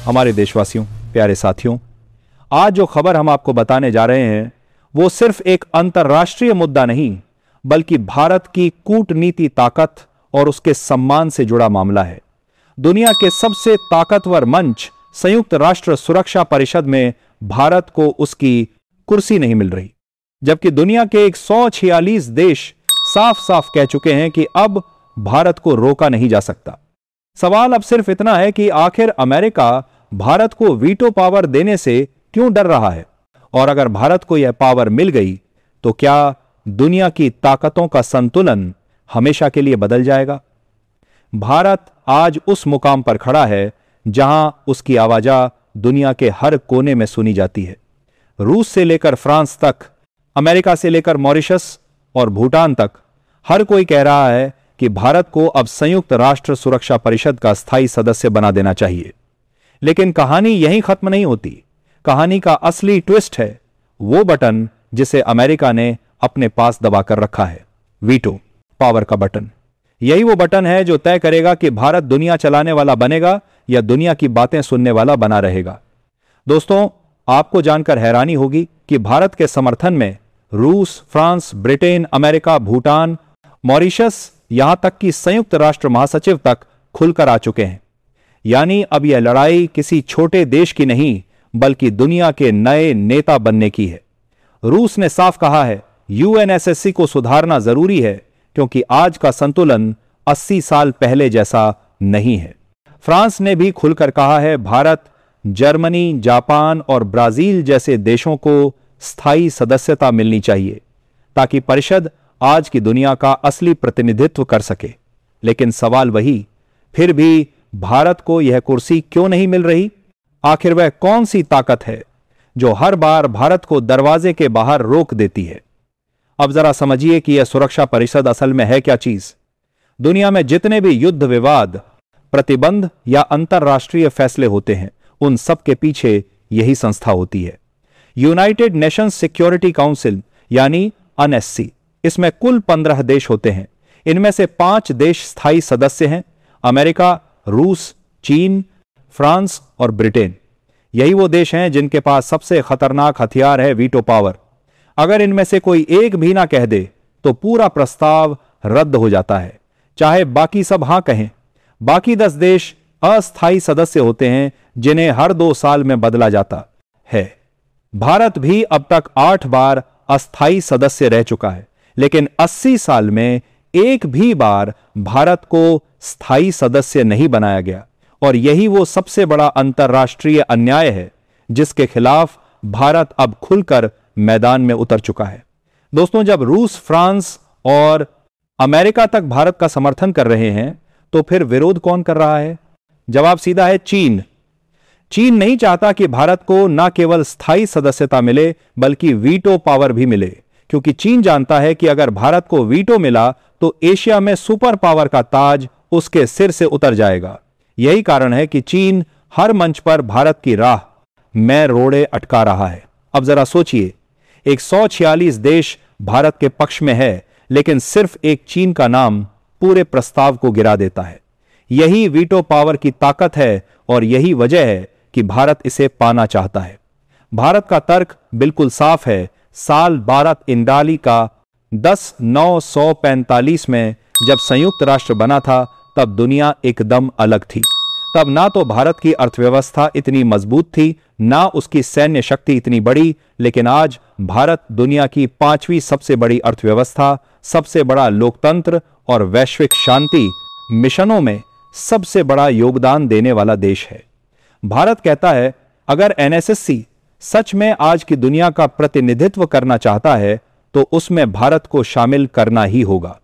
हमारे देशवासियों, प्यारे साथियों, आज जो खबर हम आपको बताने जा रहे हैं वो सिर्फ एक अंतर्राष्ट्रीय मुद्दा नहीं बल्कि भारत की कूटनीति ताकत और उसके सम्मान से जुड़ा मामला है। दुनिया के सबसे ताकतवर मंच संयुक्त राष्ट्र सुरक्षा परिषद में भारत को उसकी कुर्सी नहीं मिल रही, जबकि दुनिया के 146 देश साफ साफ कह चुके हैं कि अब भारत को रोका नहीं जा सकता। सवाल अब सिर्फ इतना है कि आखिर अमेरिका भारत को वीटो पावर देने से क्यों डर रहा है, और अगर भारत को यह पावर मिल गई तो क्या दुनिया की ताकतों का संतुलन हमेशा के लिए बदल जाएगा? भारत आज उस मुकाम पर खड़ा है जहां उसकी आवाज़ दुनिया के हर कोने में सुनी जाती है। रूस से लेकर फ्रांस तक, अमेरिका से लेकर मॉरिशस और भूटान तक हर कोई कह रहा है कि भारत को अब संयुक्त राष्ट्र सुरक्षा परिषद का स्थायी सदस्य बना देना चाहिए। लेकिन कहानी यहीं खत्म नहीं होती। कहानी का असली ट्विस्ट है वो बटन जिसे अमेरिका ने अपने पास दबाकर रखा है, वीटो पावर का बटन। यही वो बटन है जो तय करेगा कि भारत दुनिया चलाने वाला बनेगा या दुनिया की बातें सुनने वाला बना रहेगा। दोस्तों, आपको जानकर हैरानी होगी कि भारत के समर्थन में रूस, France, Britain, America, Bhutan, Mauritius, यहां तक कि संयुक्त राष्ट्र महासचिव तक खुलकर आ चुके हैं। यानी अब यह लड़ाई किसी छोटे देश की नहीं बल्कि दुनिया के नए नेता बनने की है। रूस ने साफ कहा है यूएनएससी को सुधारना जरूरी है क्योंकि आज का संतुलन 80 साल पहले जैसा नहीं है। फ्रांस ने भी खुलकर कहा है भारत, जर्मनी, जापान और ब्राजील जैसे देशों को स्थायी सदस्यता मिलनी चाहिए ताकि परिषद आज की दुनिया का असली प्रतिनिधित्व कर सके। लेकिन सवाल वही, फिर भी भारत को यह कुर्सी क्यों नहीं मिल रही? आखिर वह कौन सी ताकत है जो हर बार भारत को दरवाजे के बाहर रोक देती है? अब जरा समझिए कि यह सुरक्षा परिषद असल में है क्या चीज। दुनिया में जितने भी युद्ध, विवाद, प्रतिबंध या अंतरराष्ट्रीय फैसले होते हैं उन सब के पीछे यही संस्था होती है, यूनाइटेड नेशंस सिक्योरिटी काउंसिल यानी अनएससी। इसमें कुल 15 देश होते हैं। इनमें से 5 देश स्थायी सदस्य हैं, अमेरिका, रूस, चीन, फ्रांस और ब्रिटेन। यही वो देश हैं जिनके पास सबसे खतरनाक हथियार है वीटो पावर। अगर इनमें से कोई एक भी ना कह दे तो पूरा प्रस्ताव रद्द हो जाता है, चाहे बाकी सब हां कहें। बाकी 10 देश अस्थायी सदस्य होते हैं जिन्हें हर 2 साल में बदला जाता है। भारत भी अब तक 8 बार अस्थायी सदस्य रह चुका है, लेकिन 80 साल में एक भी बार भारत को स्थायी सदस्य नहीं बनाया गया। और यही वो सबसे बड़ा अंतर्राष्ट्रीय अन्याय है जिसके खिलाफ भारत अब खुलकर मैदान में उतर चुका है। दोस्तों, जब रूस, फ्रांस और अमेरिका तक भारत का समर्थन कर रहे हैं तो फिर विरोध कौन कर रहा है? जवाब सीधा है, चीन। चीन नहीं चाहता कि भारत को न केवल स्थायी सदस्यता मिले बल्कि वीटो पावर भी मिले, क्योंकि चीन जानता है कि अगर भारत को वीटो मिला तो एशिया में सुपर पावर का ताज उसके सिर से उतर जाएगा। यही कारण है कि चीन हर मंच पर भारत की राह में रोड़े अटका रहा है। अब जरा सोचिए, 146 देश भारत के पक्ष में है, लेकिन सिर्फ एक चीन का नाम पूरे प्रस्ताव को गिरा देता है। यही वीटो पावर की ताकत है और यही वजह है कि भारत इसे पाना चाहता है। भारत का तर्क बिल्कुल साफ है। साल भारत इंडाली का 10/9/45 में जब संयुक्त राष्ट्र बना था तब दुनिया एकदम अलग थी। तब ना तो भारत की अर्थव्यवस्था इतनी मजबूत थी, ना उसकी सैन्य शक्ति इतनी बड़ी, लेकिन आज भारत दुनिया की 5वीं सबसे बड़ी अर्थव्यवस्था, सबसे बड़ा लोकतंत्र और वैश्विक शांति मिशनों में सबसे बड़ा योगदान देने वाला देश है। भारत कहता है अगर एनएसएससी सच में आज की दुनिया का प्रतिनिधित्व करना चाहता है तो उसमें भारत को शामिल करना ही होगा।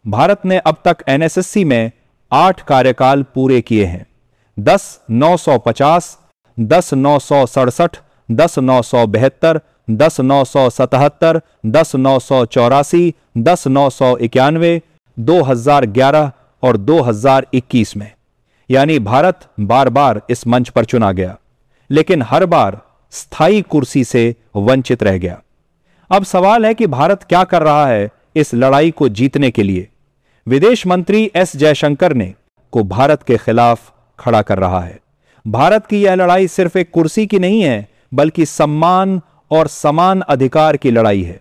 भारत ने अब तक एनएसएससी में 8 कार्यकाल पूरे किए हैं। 10/950, 10/967, 10/972, 10/977, 10/984, 10/991, 2011 और 2021 में। यानी भारत बार बार इस मंच पर चुना गया, लेकिन हर बार स्थायी कुर्सी से वंचित रह गया। अब सवाल है कि भारत क्या कर रहा है इस लड़ाई को जीतने के लिए? विदेश मंत्री एस जयशंकर ने को भारत के खिलाफ खड़ा कर रहा है। भारत की यह लड़ाई सिर्फ एक कुर्सी की नहीं है, बल्कि सम्मान और समान अधिकार की लड़ाई है।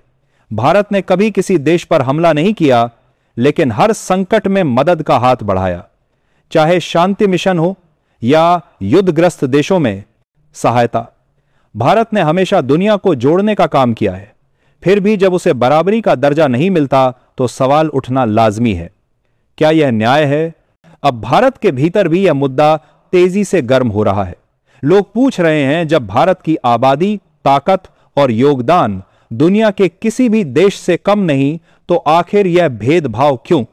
भारत ने कभी किसी देश पर हमला नहीं किया, लेकिन हर संकट में मदद का हाथ बढ़ाया। चाहे शांति मिशन हो या युद्धग्रस्त देशों में सहायता, भारत ने हमेशा दुनिया को जोड़ने का काम किया है। फिर भी जब उसे बराबरी का दर्जा नहीं मिलता तो सवाल उठना लाजमी है, क्या यह न्याय है? अब भारत के भीतर भी यह मुद्दा तेजी से गर्म हो रहा है। लोग पूछ रहे हैं, जब भारत की आबादी, ताकत और योगदान दुनिया के किसी भी देश से कम नहीं, तो आखिर यह भेदभाव क्यों?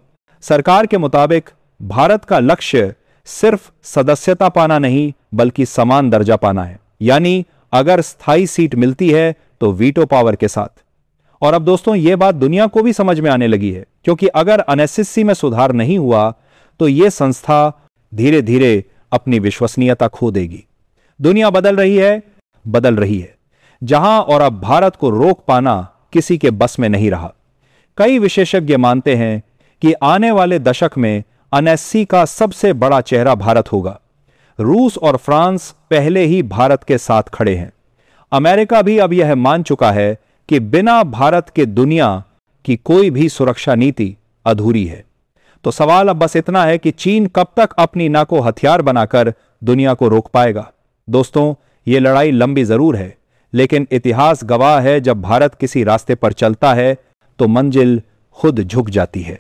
सरकार के मुताबिक भारत का लक्ष्य सिर्फ सदस्यता पाना नहीं, बल्कि समान दर्जा पाना है। यानी अगर स्थायी सीट मिलती है तो वीटो पावर के साथ। और अब दोस्तों, यह बात दुनिया को भी समझ में आने लगी है, क्योंकि अगर एनएससी में सुधार नहीं हुआ तो यह संस्था धीरे धीरे अपनी विश्वसनीयता खो देगी। दुनिया बदल रही है जहां और अब भारत को रोक पाना किसी के बस में नहीं रहा। कई विशेषज्ञ मानते हैं कि आने वाले दशक में एनएससी का सबसे बड़ा चेहरा भारत होगा। रूस और फ्रांस पहले ही भारत के साथ खड़े हैं। अमेरिका भी अब यह मान चुका है कि बिना भारत के दुनिया की कोई भी सुरक्षा नीति अधूरी है। तो सवाल अब बस इतना है कि चीन कब तक अपनी नाक को हथियार बनाकर दुनिया को रोक पाएगा। दोस्तों, यह लड़ाई लंबी जरूर है, लेकिन इतिहास गवाह है, जब भारत किसी रास्ते पर चलता है तो मंजिल खुद झुक जाती है।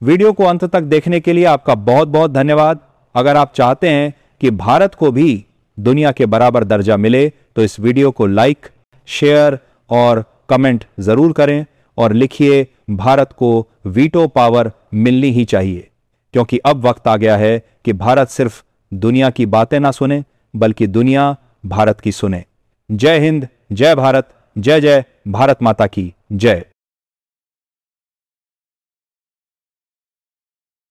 वीडियो को अंत तक देखने के लिए आपका बहुत बहुत धन्यवाद। अगर आप चाहते हैं कि भारत को भी दुनिया के बराबर दर्जा मिले तो इस वीडियो को लाइक, शेयर और कमेंट जरूर करें और लिखिए, भारत को वीटो पावर मिलनी ही चाहिए, क्योंकि अब वक्त आ गया है कि भारत सिर्फ दुनिया की बातें ना सुने, बल्कि दुनिया भारत की सुने। जय हिंद, जय भारत, जय जय भारत माता की जय।